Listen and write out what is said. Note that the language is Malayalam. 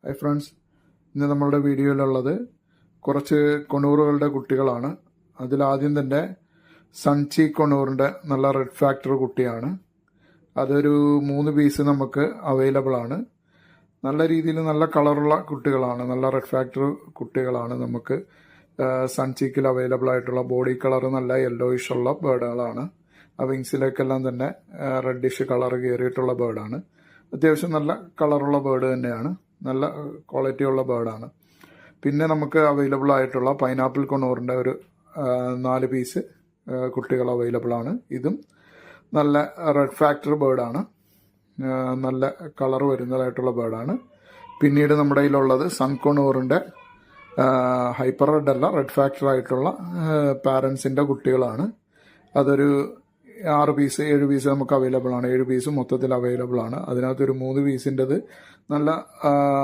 ഹായ് ഫ്രണ്ട്സ്, ഇന്ന് നമ്മളുടെ വീഡിയോയിലുള്ളത് കുറച്ച് കൊണൂറുകളുടെ കുട്ടികളാണ്. അതിലാദ്യം തന്നെ സൺചി കൊണൂറിൻ്റെ നല്ല റെഡ് ഫാക്ടർ കുട്ടിയാണ്. അതൊരു 3 പീസ് നമുക്ക് അവൈലബിൾ ആണ്. നല്ല രീതിയിൽ നല്ല കളറുള്ള കുട്ടികളാണ്, നല്ല റെഡ് ഫാക്ടർ കുട്ടികളാണ്. നമുക്ക് സൺചിക്കിൽ അവൈലബിൾ ആയിട്ടുള്ള ബോഡി കളർ നല്ല യെല്ലോയിഷ് ഉള്ള ബേർഡുകളാണ്. ആ വിങ്സിലേക്കെല്ലാം തന്നെ റെഡിഷ് കളർ കയറിയിട്ടുള്ള ബേർഡാണ്. അത്യാവശ്യം നല്ല കളറുള്ള ബേർഡ് തന്നെയാണ്, നല്ല ക്വാളിറ്റി ഉള്ള ബേർഡാണ്. പിന്നെ നമുക്ക് അവൈലബിൾ ആയിട്ടുള്ള പൈനാപ്പിൾ കൊണൂറിൻ്റെ ഒരു 4 പീസ് കുട്ടികൾ അവൈലബിൾ ആണ്. ഇതും നല്ല റെഡ് ഫാക്ടർ ബേർഡാണ്, നല്ല കളർ വരുന്നതായിട്ടുള്ള ബേർഡാണ്. പിന്നീട് നമ്മുടെ കയ്യിലുള്ളത് സൺ കൊണൂറിൻ്റെ ഹൈപ്പർ റെഡ് അല്ല, റെഡ് ഫാക്ടർ ആയിട്ടുള്ള പാരൻസിൻ്റെ കുട്ടികളാണ്. അതൊരു 6 പീസ് 7 പീസ് നമുക്ക് അവൈലബിൾ ആണ്. 7 പീസ് മൊത്തത്തിൽ അവൈലബിൾ ആണ്. അതിനകത്തൊരു 3 പീസിൻ്റെത് നല്ല